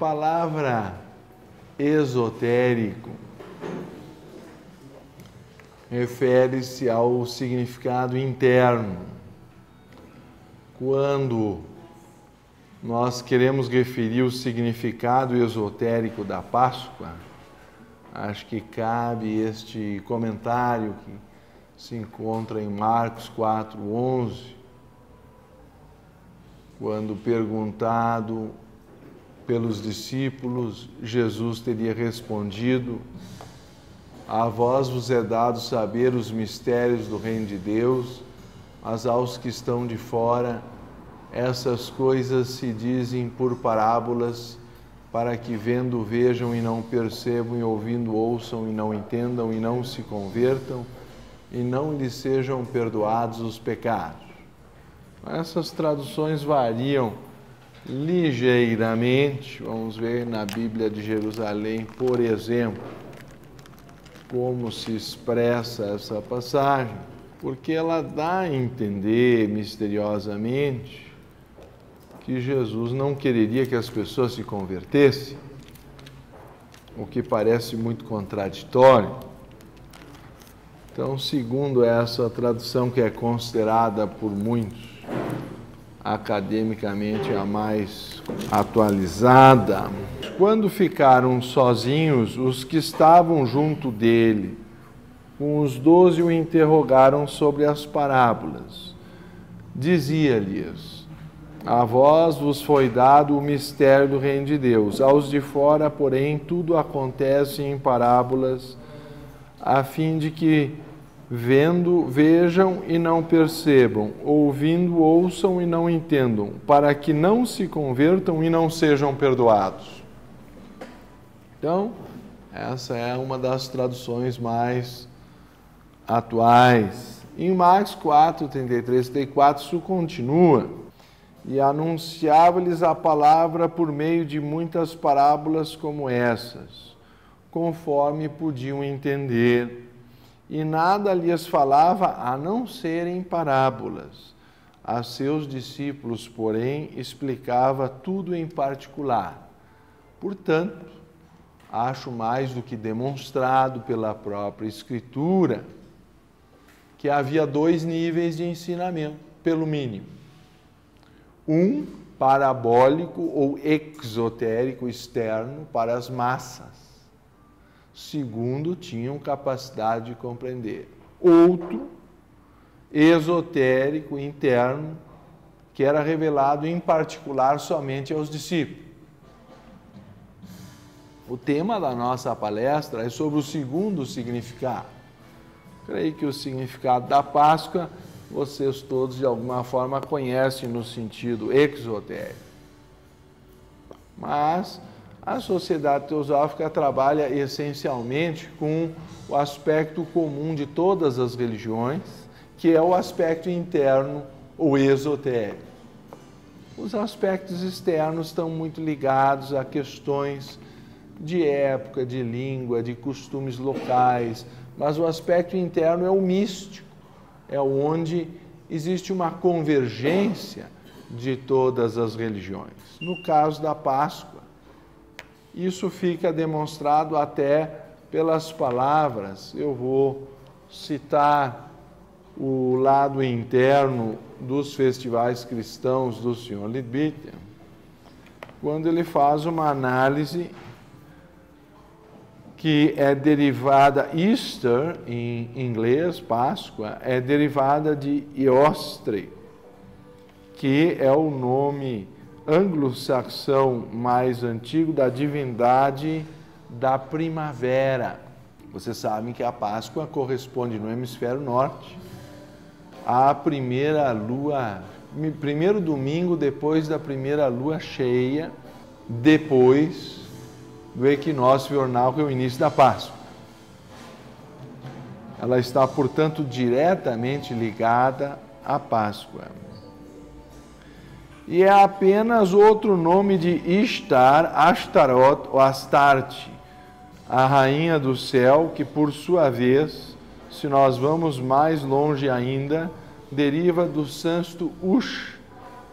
palavra esotérico refere-se ao significado interno. Quando nós queremos referir o significado esotérico da Páscoa, acho que cabe este comentário que se encontra em Marcos 4:11, quando perguntado pelos discípulos, Jesus teria respondido: a vós vos é dado saber os mistérios do reino de Deus, mas aos que estão de fora, essas coisas se dizem por parábolas, para que vendo vejam e não percebam, e ouvindo ouçam e não entendam, e não se convertam, e não lhes sejam perdoados os pecados. Essas traduções variam ligeiramente. Vamos ver na Bíblia de Jerusalém, por exemplo, como se expressa essa passagem, porque ela dá a entender misteriosamente que Jesus não quereria que as pessoas se convertessem, o que parece muito contraditório. Então, segundo essa tradução, que é considerada por muitos academicamente a mais atualizada, quando ficaram sozinhos, os que estavam junto dele, com os 12, o interrogaram sobre as parábolas. Dizia-lhes: a vós vos foi dado o mistério do reino de Deus, aos de fora, porém, tudo acontece em parábolas, a fim de que vendo, vejam e não percebam, ouvindo, ouçam e não entendam, para que não se convertam e não sejam perdoados. Então, essa é uma das traduções mais atuais. Em Marcos 4, 33, 34, isso continua: e anunciava-lhes a palavra por meio de muitas parábolas como essas, conforme podiam entender. E nada lhes falava a não ser em parábolas. A seus discípulos, porém, explicava tudo em particular. Portanto, acho mais do que demonstrado pela própria Escritura que havia 2 níveis de ensinamento, pelo mínimo. Um parabólico ou exotérico externo para as massas. Segundo, tinham capacidade de compreender. Outro, esotérico, interno, que era revelado em particular somente aos discípulos. O tema da nossa palestra é sobre o segundo significado. Creio que o significado da Páscoa vocês todos de alguma forma conhecem no sentido exotérico. Mas a Sociedade Teosófica trabalha essencialmente com o aspecto comum de todas as religiões, que é o aspecto interno ou esotérico. Os aspectos externos estão muito ligados a questões de época, de língua, de costumes locais, mas o aspecto interno é o místico, é onde existe uma convergência de todas as religiões. No caso da Páscoa, isso fica demonstrado até pelas palavras. Eu vou citar o lado interno dos festivais cristãos do Sr. Leadbeater, quando ele faz uma análise que é derivada, Easter, em inglês, Páscoa, é derivada de Eostre, que é o nome anglo-saxão mais antigo da divindade da primavera. Vocês sabem que a Páscoa corresponde no hemisfério norte à primeira lua, primeiro domingo depois da primeira lua cheia, depois do equinócio vernal, que é o início da Páscoa. Ela está, portanto, diretamente ligada à Páscoa. E é apenas outro nome de Ishtar, Ashtaroth ou Astarte, a rainha do céu, que por sua vez, se nós vamos mais longe ainda, deriva do sânscrito Ush,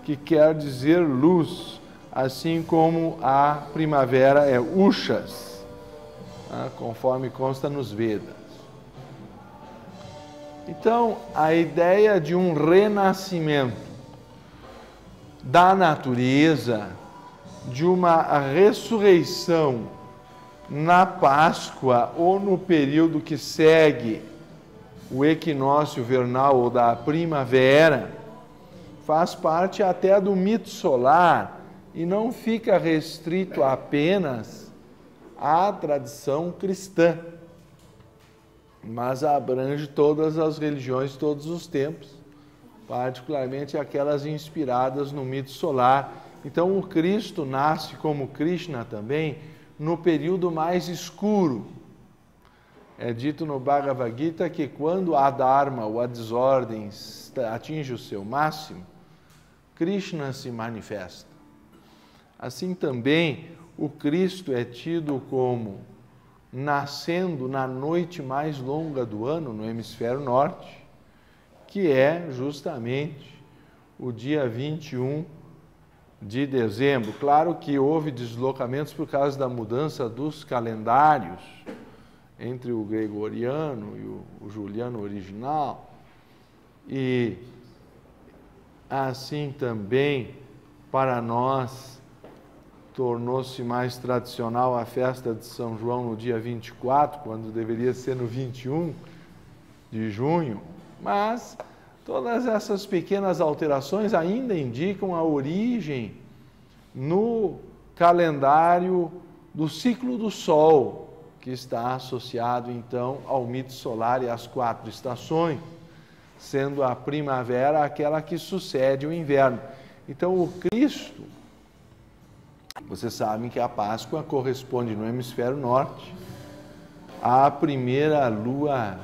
que quer dizer luz, assim como a primavera é Ushas, conforme consta nos Vedas. Então, a ideia de um renascimento da natureza, de uma ressurreição na Páscoa ou no período que segue o equinócio vernal ou da primavera, faz parte até do mito solar e não fica restrito apenas à tradição cristã, mas abrange todas as religiões, todos os tempos, particularmente aquelas inspiradas no mito solar. Então, o Cristo nasce como Krishna também no período mais escuro. É dito no Bhagavad Gita que quando a Dharma, ou a desordem, atinge o seu máximo, Krishna se manifesta. Assim também, o Cristo é tido como nascendo na noite mais longa do ano, no hemisfério norte, que é justamente o dia 21 de dezembro. Claro que houve deslocamentos por causa da mudança dos calendários entre o gregoriano e o juliano original, e assim também para nós tornou-se mais tradicional a festa de São João no dia 24, quando deveria ser no 21 de junho, mas todas essas pequenas alterações ainda indicam a origem no calendário do ciclo do Sol, que está associado então ao mito solar e às 4 estações, sendo a primavera aquela que sucede o inverno. Então o Cristo, vocês sabem que a Páscoa corresponde no hemisfério norte à primeira lua,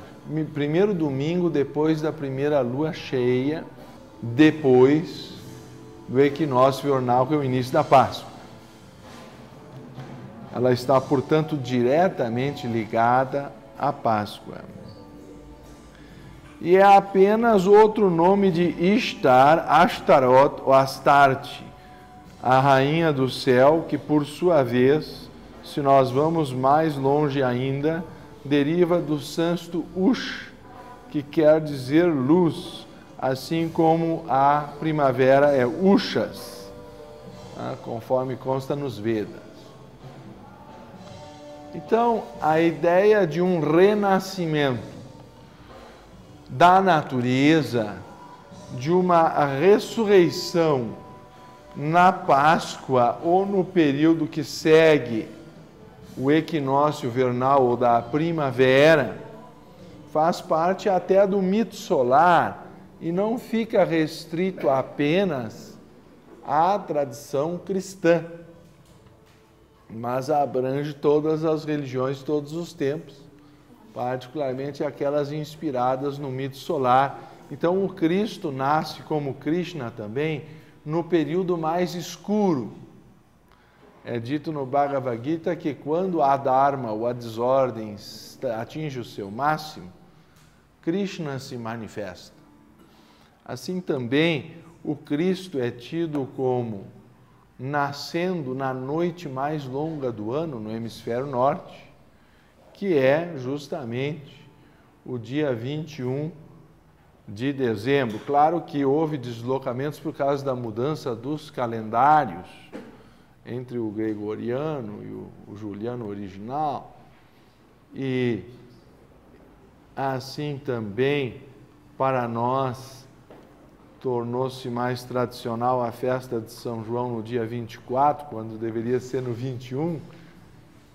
primeiro domingo depois da primeira lua cheia, depois do equinócio vernal, que é o início da Páscoa. Ela está, portanto, diretamente ligada à Páscoa. E é apenas outro nome de Ishtar, Ashtaroth ou Astarte, a rainha do céu, que por sua vez, se nós vamos mais longe ainda, deriva do sânscrito Ush, que quer dizer luz, assim como a primavera é Ushas, conforme consta nos Vedas. Então, a ideia de um renascimento da natureza, de uma ressurreição na Páscoa ou no período que segue o equinócio vernal ou da primavera, faz parte até do mito solar e não fica restrito apenas à tradição cristã, mas abrange todas as religiões, todos os tempos, particularmente aquelas inspiradas no mito solar. Então, o Cristo nasce como Krishna também no período mais escuro. É dito no Bhagavad Gita que quando a Dharma, ou a desordem, atinge o seu máximo, Krishna se manifesta. Assim também, o Cristo é tido como nascendo na noite mais longa do ano, no hemisfério norte, que é justamente o dia 21 de dezembro. Claro que houve deslocamentos por causa da mudança dos calendários entre o gregoriano e o juliano original, e assim também para nós tornou-se mais tradicional a festa de São João no dia 24, quando deveria ser no 21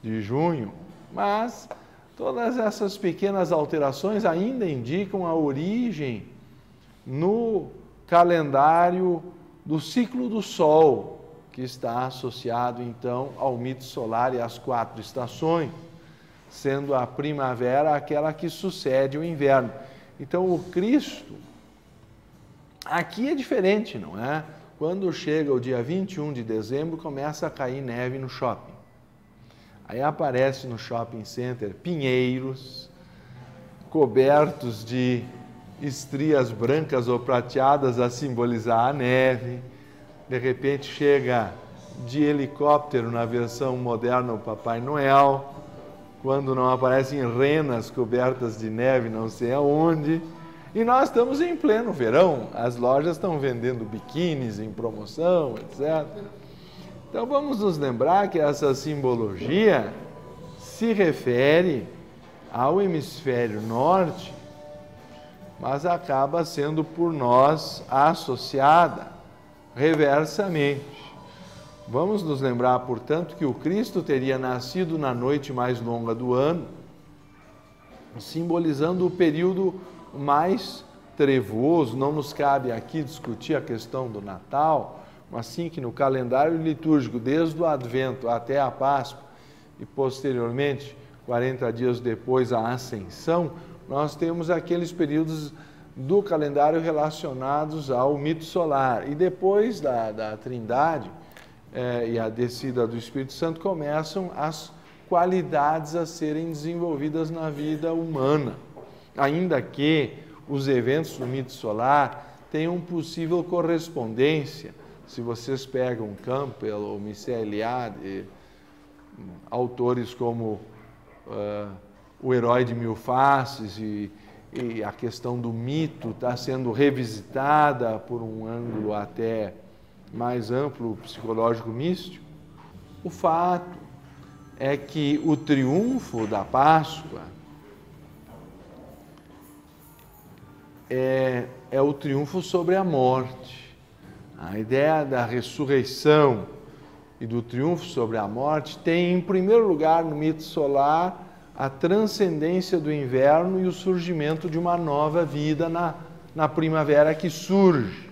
de junho, mas todas essas pequenas alterações ainda indicam a origem no calendário do ciclo do Sol, que está associado então ao mito solar e às 4 estações, sendo a primavera aquela que sucede o inverno. Então o Cristo, aqui é diferente, não é? Quando chega o dia 21 de dezembro, começa a cair neve no shopping. Aí aparece no shopping center pinheiros, cobertos de estrias brancas ou prateadas a simbolizar a neve. De repente chega de helicóptero na versão moderna o Papai Noel, quando não aparecem renas cobertas de neve não sei aonde. E nós estamos em pleno verão, as lojas estão vendendo biquínis em promoção, etc. Então vamos nos lembrar que essa simbologia se refere ao hemisfério norte, mas acaba sendo por nós associada reversamente. Vamos nos lembrar, portanto, que o Cristo teria nascido na noite mais longa do ano, simbolizando o período mais trevoso. Não nos cabe aqui discutir a questão do Natal, mas sim que no calendário litúrgico, desde o Advento até a Páscoa e posteriormente, 40 dias depois, a Ascensão, nós temos aqueles períodos do calendário relacionados ao mito solar. E depois da Trindade e a descida do Espírito Santo, começam as qualidades a serem desenvolvidas na vida humana. Ainda que os eventos do mito solar tenham possível correspondência, se vocês pegam Campbell ou Mircea Eliade, autores como O Herói de Mil Faces e a questão do mito está sendo revisitada por um ângulo até mais amplo, psicológico místico, o fato é que o triunfo da Páscoa é o triunfo sobre a morte. A ideia da ressurreição e do triunfo sobre a morte tem, em primeiro lugar, no mito solar, a transcendência do inverno e o surgimento de uma nova vida na primavera que surge.